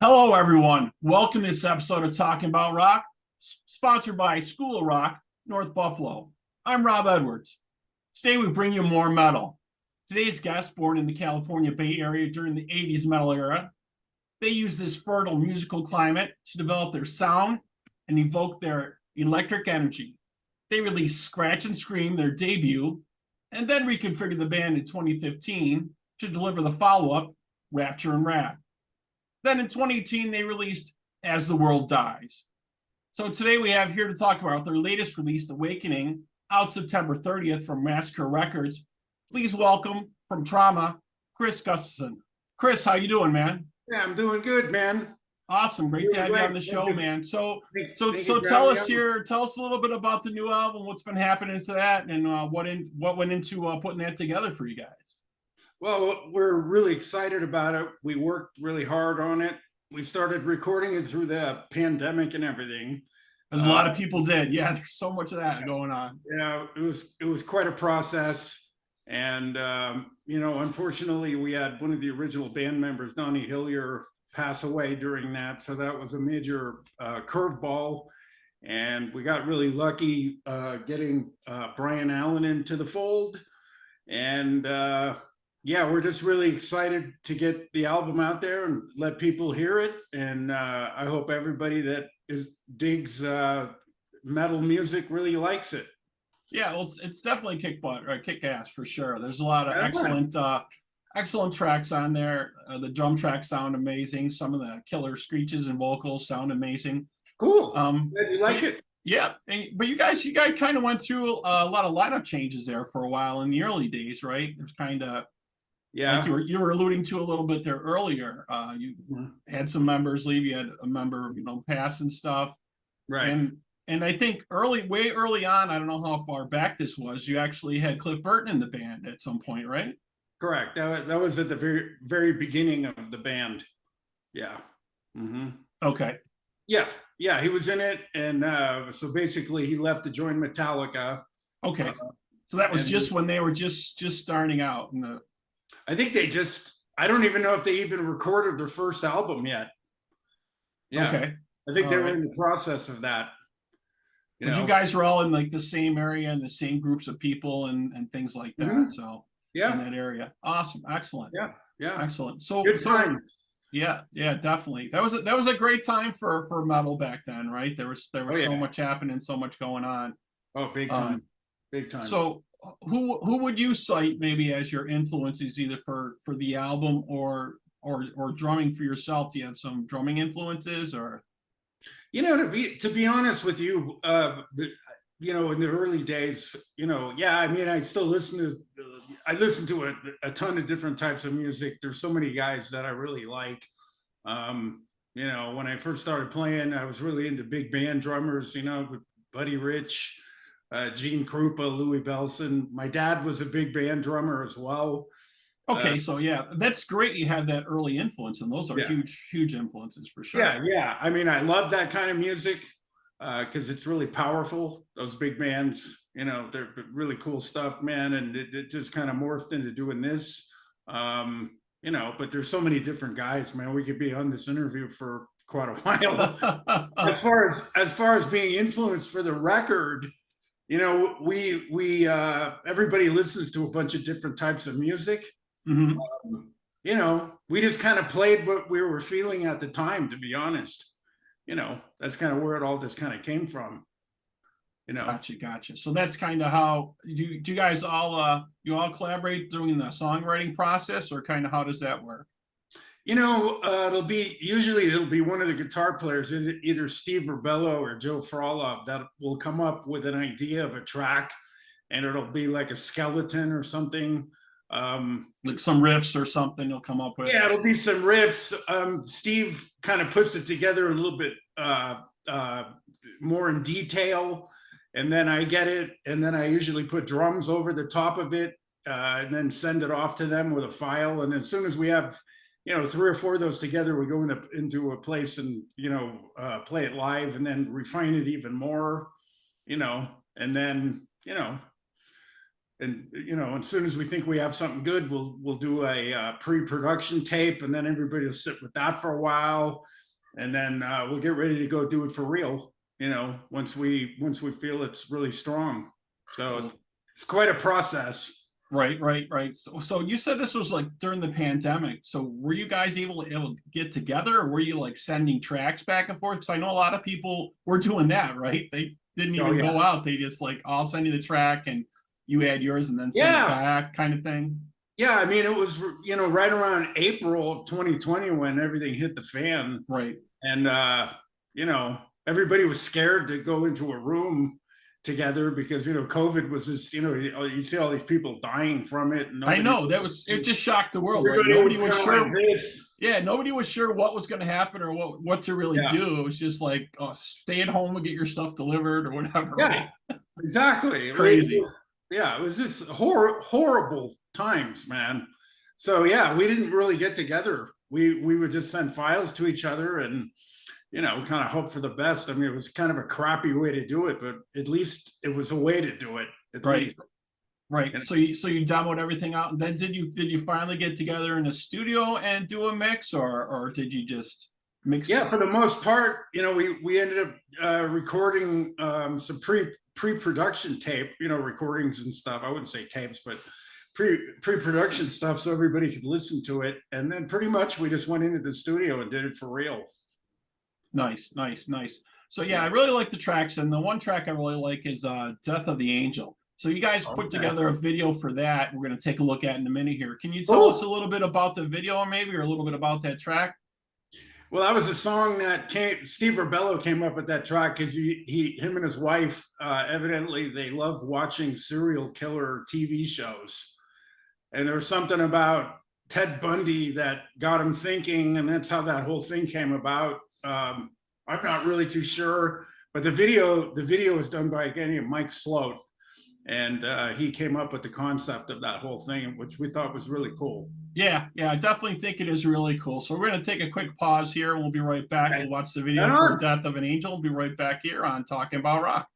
Hello, everyone. Welcome to this episode of Talking About Rock, sponsored by School of Rock, North Buffalo. I'm Rob Edwards. Today, we bring you more metal. Today's guest, born in the California Bay Area during the 80s metal era, they use this fertile musical climate to develop their sound and evoke their electric energy. They released Scratch and Scream, their debut, and then reconfigured the band in 2015 to deliver the follow-up, Rapture and Wrath. Then in 2018, they released As the World Dies. So today we have here to talk about their latest release, Awakening, out September 30th from Massacre Records. Please welcome from Trauma, Kris Gustofson. Kris, how you doing, man? Yeah, I'm doing good, man. Awesome, great to have you on the show, man. So tell us a little bit about the new album, what's been happening to that, and what went into putting that together for you guys. Well, we're really excited about it. We worked really hard on it. We started recording it through the pandemic and everything. As a lot of people did. Yeah, there's so much of that going on. Yeah, it was quite a process. And unfortunately, we had one of the original band members, Donnie Hillier, pass away during that. So that was a major curveball. And we got really lucky getting Brian Allen into the fold. And yeah, we're just really excited to get the album out there and let people hear it. And I hope everybody that digs metal music really likes it. Yeah, well, it's definitely kick ass for sure. There's a lot of excellent tracks on there. The drum tracks sound amazing. Some of the killer screeches and vocals sound amazing. Cool. Glad you like it. Yeah, but you guys kind of went through a lot of lineup changes there for a while in the early days, right? There's kind of like you were alluding to a little bit there earlier. You had some members leave. You had a member, pass and stuff. Right. And I think way early on, I don't know how far back this was, you actually had Cliff Burton in the band at some point, right? Correct. That was at the very, very beginning of the band. Yeah. Mm-hmm. Okay. Yeah, he was in it. And so basically he left to join Metallica. Okay. So that was just when they were just starting out. I think I don't even know if they even recorded their first album yet. Yeah. Okay. I think they were in the process of that. You guys were all in like the same area and the same groups of people and things like that. Mm-hmm. So yeah, in that area. Awesome. Excellent. Yeah. Excellent. So good time. Yeah, definitely. That was a great time for metal back then, right? There was so much happening, so much going on. Oh, big time. Big time. So who would you cite maybe as your influences either for the album or drumming for yourself? Do you have some drumming influences or? To be honest with you, in the early days, I still listen to a ton of different types of music. There's so many guys that I really like. When I first started playing, I was really into big band drummers, with Buddy Rich, Gene Krupa, Louis Bellson. My dad was a big band drummer as well. Okay, so yeah, that's great. You have that early influence, and those are huge influences for sure. Yeah. I mean, I love that kind of music because it's really powerful. Those big bands, they're really cool stuff, man. And it just kind of morphed into doing this. But there's so many different guys, man. We could be on this interview for quite a while. as far as being influenced for the record, we everybody listens to a bunch of different types of music. Mm-hmm. We just kind of played what we were feeling at the time, to be honest. That's kind of where it all just kind of came from. Gotcha. So that's kind of how do you guys all collaborate during the songwriting process, or kind of how does that work? It'll be one of the guitar players, either Steve Rebello or Joe Frolov, that will come up with an idea of a track, and it'll be like a skeleton or something. Like some riffs or something you'll come up with. Yeah, it'll be some riffs. Steve kind of puts it together a little bit more in detail, and then I get it, and then I usually put drums over the top of it, and then send it off to them with a file. And as soon as we have 3 or 4 of those together, we go into a place and play it live, and then refine it even more, and then and as soon as we think we have something good, we'll do a pre-production tape, and then everybody will sit with that for a while, and then we'll get ready to go do it for real. Once we feel it's really strong. So it's quite a process. Right. So you said this was like during the pandemic. So were you guys able to get together, or were you like sending tracks back and forth? Because I know a lot of people were doing that, right? They didn't even go out. They just like, I'll send you the track and you add yours and then send it back, kind of thing. Yeah, I mean, it was right around April of 2020 when everything hit the fan. Right. And everybody was scared to go into a room together because COVID was just you see all these people dying from it. And I know it just shocked the world, right? Nobody was sure. Yeah, nobody was sure what was going to happen or what to really do. It was just like, stay at home and get your stuff delivered or whatever. Yeah, right? Exactly. Crazy. It was just horrible times, man. So yeah, we didn't really get together. We would just send files to each other and kind of hope for the best. I mean, it was kind of a crappy way to do it, but at least it was a way to do it. At least. Right. So you demoed everything out, and then did you finally get together in a studio and do a mix, or did you just mix? Yeah, for the most part, we ended up recording some pre-production tape, recordings and stuff. I wouldn't say tapes, but pre-production stuff, so everybody could listen to it. And then pretty much we just went into the studio and did it for real. Nice. So yeah, I really like the tracks, and the one track I really like is Death of the Angel. So you guys put together a video for that. We're going to take a look at in a minute here. Can you tell us a little bit about the video, maybe, or a little bit about that track? Well, that was a song that Steve Rebello came up with that track because him and his wife, evidently they love watching serial killer TV shows. And there was something about Ted Bundy that got him thinking, and that's how that whole thing came about. I'm not really too sure, but the video was done by a guy named Mike Sloat, and he came up with the concept of that whole thing, which we thought was really cool. Yeah, I definitely think it is really cool. So we're going to take a quick pause here, and we'll be right back. We'll watch the video for Death of an Angel. We'll be right back here on Talking About Rock.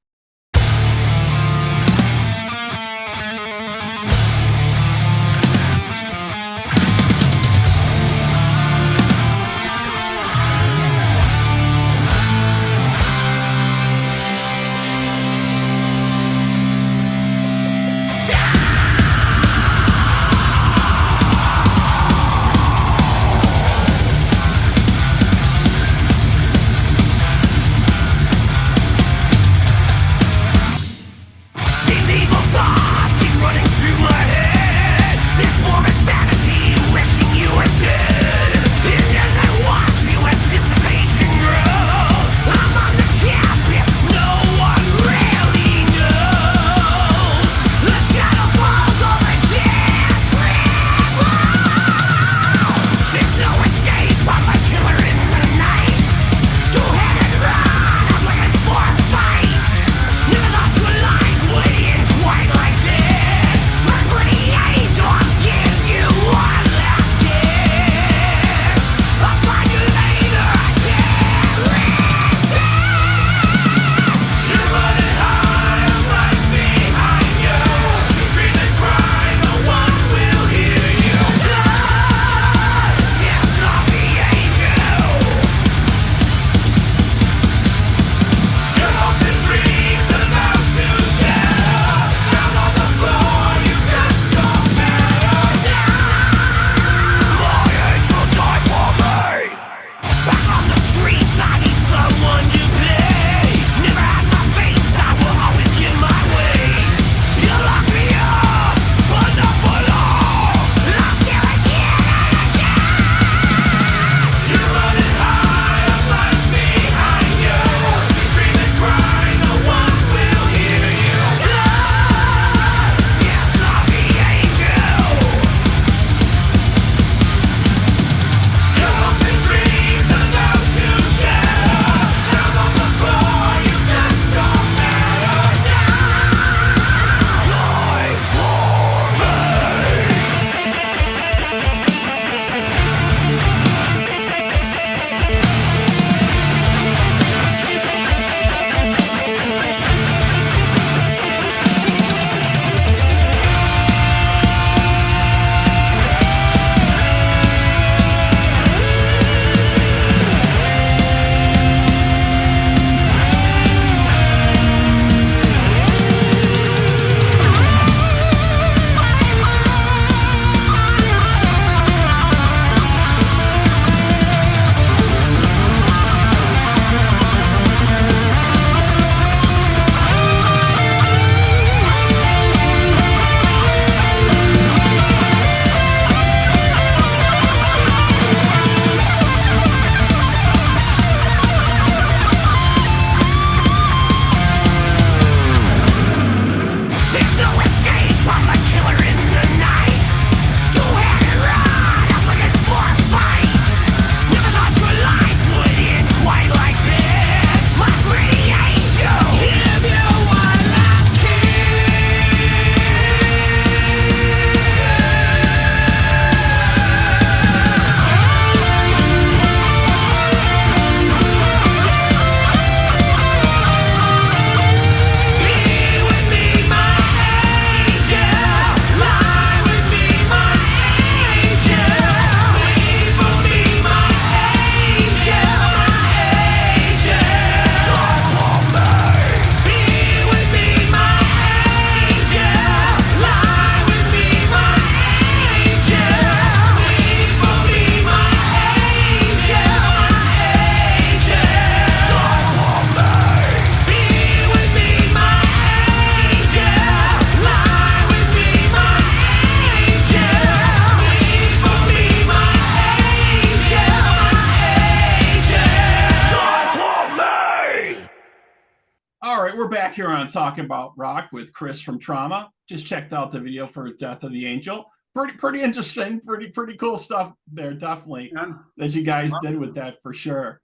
All right, we're back here on Talking About Rock with Kris from Trauma. Just checked out the video for Death of the Angel. Pretty interesting, pretty cool stuff there, definitely, that you guys did with that for sure.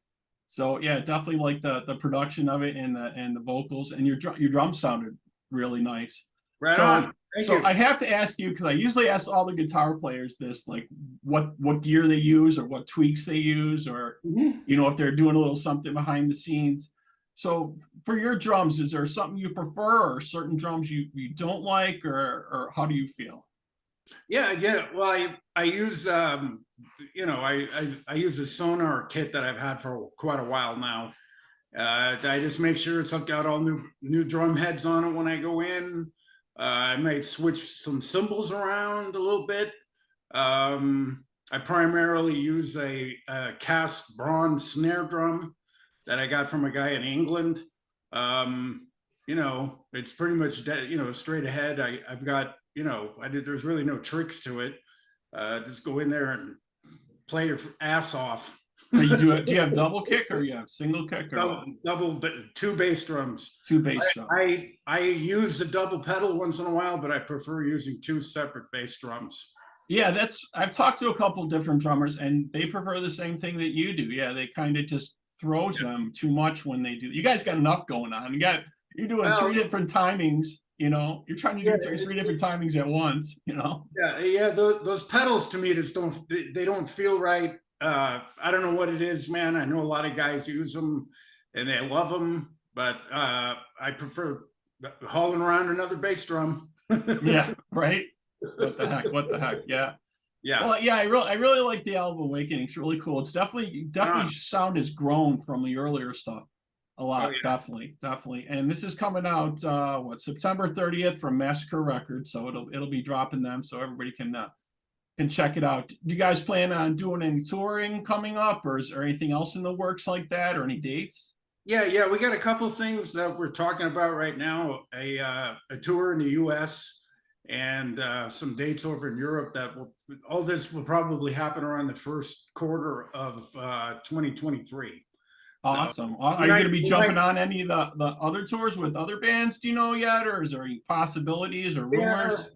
So yeah, definitely like the production of it and the vocals, and your drums sounded really nice. Right so on. Thank you. I have to ask you, because I usually ask all the guitar players this, like what gear they use or what tweaks they use, or you know, if they're doing a little something behind the scenes. So for your drums, is there something you prefer, or certain drums you don't like, or how do you feel? Yeah. Well, I use you know, I use a Sonar kit that I've had for quite a while now. I just make sure it's got all new drum heads on it when I go in. I might switch some cymbals around a little bit. I primarily use a cast bronze snare drum that I got from a guy in England. You know, it's pretty much you know, straight ahead. I've got, you know, there's really no tricks to it. Just go in there and play your ass off. Do you have double kick, or you have single kick, or double two bass drums? Two bass drums. I use the double pedal once in a while, but I prefer using two separate bass drums. Yeah, I've talked to a couple different drummers, and they prefer the same thing that you do. Yeah, they kind of just throws them too much when they do. You guys got enough going on. You're doing three different timings. You know, you're trying to do three different timings at once. You know. Yeah. Those pedals to me just don't feel right. I don't know what it is, man. I know a lot of guys use them and they love them, but I prefer hauling around another bass drum. Yeah, right. What the heck? Yeah. Well, yeah, I really like the album Awakening. It's really cool. It's definitely sound has grown from the earlier stuff a lot. Definitely. And this is coming out September 30th from Massacre Records, so it'll be dropping them, so everybody can check it out. Do you guys plan on doing any touring coming up, or is there anything else in the works like that, or any dates? Yeah, we got a couple things that we're talking about right now. A tour in the US and some dates over in Europe. All this will probably happen around the first quarter of 2023. Awesome. So, are you going to be jumping on any of the other tours with other bands? Do you know yet, or is there any possibilities or rumors?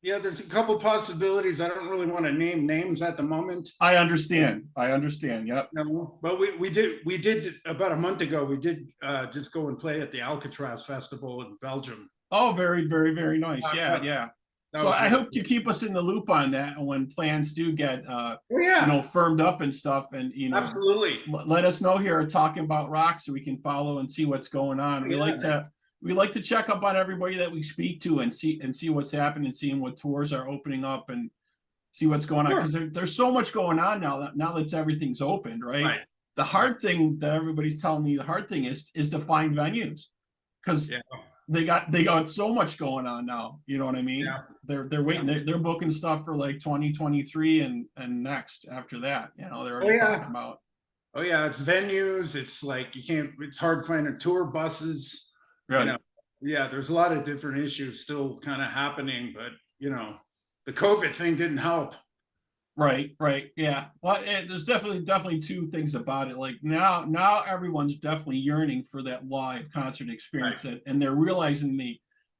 Yeah, there's a couple possibilities. I don't really want to name names at the moment. I understand. Yep. No, but we did about a month ago. We did just go and play at the Alcatraz Festival in Belgium. Oh, very nice. Yeah. So I hope you keep us in the loop on that, and when plans do get you know, firmed up and stuff, and you know, absolutely, let us know here at Talking About Rock so we can follow and see what's going on. We like to check up on everybody that we speak to and see what's happening, seeing what tours are opening up, and see what's going on, because there's so much going on now that everything's opened, right? The hard thing that everybody's telling me, the hard thing is to find venues, because they got so much going on now. You know what I mean? Yeah. They're waiting. They're booking stuff for like 2023 and next after that. You know, they're already talking about. Oh yeah, it's venues. It's like it's hard finding tour buses. Right. You know, yeah, there's a lot of different issues still kind of happening, but you know, the COVID thing didn't help. Right. Yeah. Well, there's definitely two things about it. Like now everyone's definitely yearning for that live concert experience, and they're realizing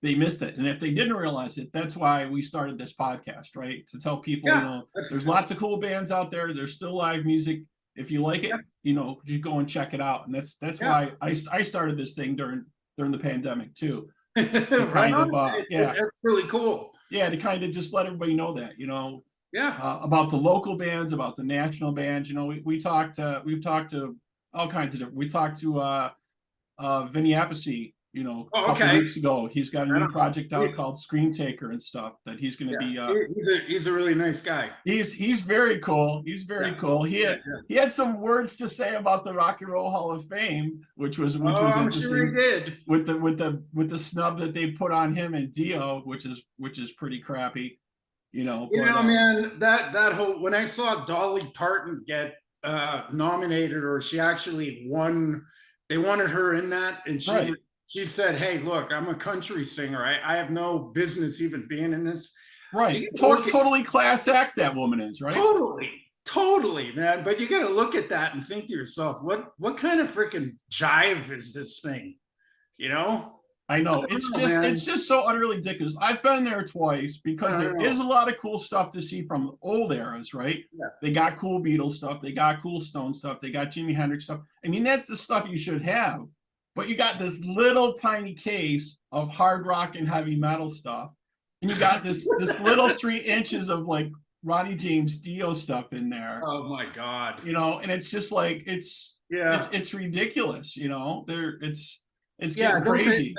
they missed it. And if they didn't realize it, that's why we started this podcast, right? To tell people, you know, there's lots of cool bands out there. There's still live music. If you like it, you know, you go and check it out. And that's why I started this thing during the pandemic too. It's really cool. Yeah, to kind of just let everybody know that, you know. About the local bands, about the national bands. You know, we've talked to all kinds of different. We talked to Vinny Appice, you know, a couple weeks ago. He's got a new project out called Scream Taker and stuff that he's going to be. He's a really nice guy. He's very cool. He's very cool. He had some words to say about the Rock and Roll Hall of Fame, which was interesting. Sure he did. With the snub that they put on him and Dio, which is pretty crappy. You know, man, that whole, when I saw Dolly Parton get nominated, or she actually won, they wanted her in that, and she said, "Hey, look, I'm a country singer. I have no business even being in this." Right, totally class act that woman is, right? Totally, man. But you got to look at that and think to yourself, what kind of freaking jive is this thing? you know? I know. I don't It's know, just man. it's just so utterly ridiculous. I've been there twice because I there don't is know. a lot of cool stuff to see from old eras, right? Yeah. They got cool Beatles stuff, they got cool Stone stuff, they got Jimi Hendrix stuff. I mean, that's the stuff you should have. But you got this little tiny case of hard rock and heavy metal stuff, and you got this little 3 inches of like Ronnie James Dio stuff in there. Oh my God. You know, and it's just like Yeah. it's ridiculous. You know, it's Yeah. getting crazy.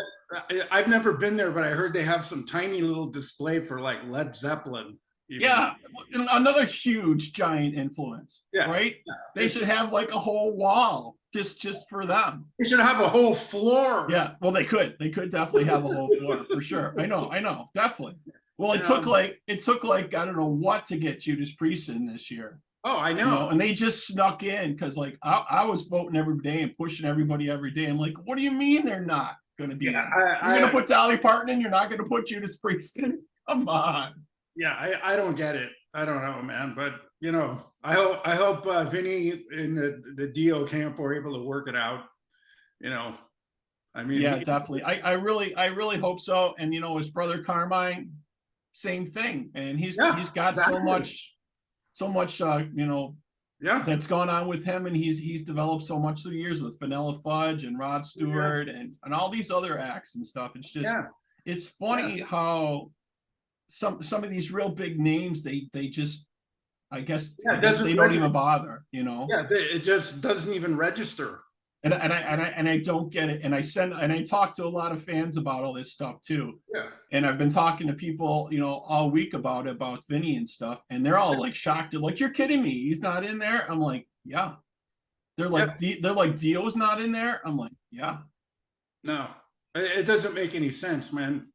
I've never been there, but I heard they have some tiny little display for like Led Zeppelin. Even. Yeah, another huge giant influence. Yeah. Right. Yeah. They should have like a whole wall just for them. They should have a whole floor. Yeah. Well, they could definitely have a whole floor for sure. I know, definitely. Well, it took like I don't know what to get Judas Priest in this year. Oh, I know. You know, and they just snuck in because like I was voting every day and pushing everybody every day. I'm like, what do you mean they're not going to be in? You're going to put Dolly Parton in? You're not going to put Judas Priest in? Come on. Yeah, I don't get it. I don't know, man. But you know, I hope Vinny in the Dio camp were able to work it out. You know, I mean, yeah, definitely. I really hope so. And you know, his brother Carmine, same thing. And he's got exactly. so much you know, that's gone on with him, and he's developed so much through the years with Vanilla Fudge and Rod Stewart and all these other acts and stuff. It's just it's funny how some of these real big names they just I guess they don't even bother, you know. Yeah, it just doesn't even register. And I don't get it. And I talk to a lot of fans about all this stuff too. Yeah. And I've been talking to people, you know, all week about Vinny and stuff, and they're all like shocked. They're like, "You're kidding me? He's not in there?" I'm like, "Yeah." They're like, Dio's not in there? I'm like, "Yeah." No, it doesn't make any sense, man.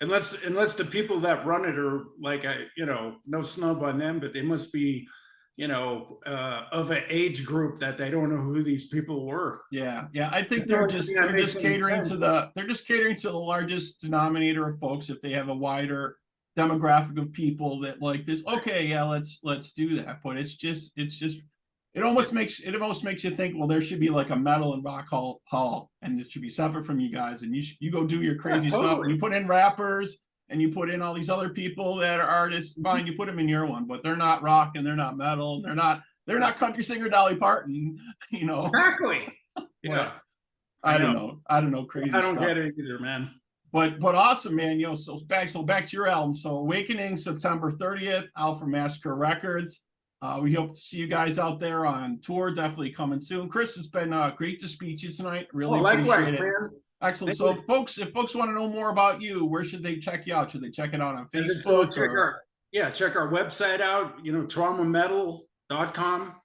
Unless the people that run it are like, you know, no snub on them, but they must be, you know, of an age group that they don't know who these people were. Yeah. I think they're just catering to the largest denominator of folks. If they have a wider demographic of people that like this, okay, yeah, let's do that. But it almost makes you think, well, there should be like a metal and rock hall, and it should be separate from you guys, and you go do your crazy stuff, and you put in rappers and you put in all these other people that are artists. Fine, you put them in your one, but they're not rock and they're not metal and they're not country singer Dolly Parton, you know. Exactly. Yeah. I don't know. Crazy stuff. I don't get it either, man. But awesome, man. You know, so back to your album. So Awakening, September 30th, out from Massacre Records. We hope to see you guys out there on tour. Definitely coming soon. Kris, it's been great to speak to you tonight. Really appreciate it. Man. Excellent. So if folks want to know more about you, where should they check you out? Should they check it out on Facebook? Check our website out, you know, traumametal.com,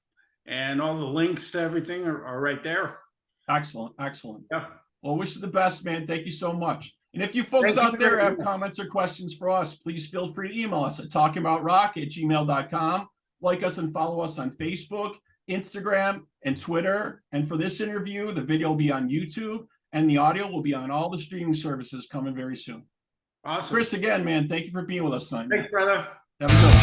and all the links to everything are right there. Excellent. Yeah. Well, wish you the best, man. Thank you so much. And if you folks out there have comments or questions for us, please feel free to email us at talkingaboutrock@gmail.com. Like us and follow us on Facebook, Instagram, and Twitter. And for this interview, the video will be on YouTube, and the audio will be on all the streaming services coming very soon. Awesome. Kris, again, man, thank you for being with us tonight. Thanks, brother. Have a good one.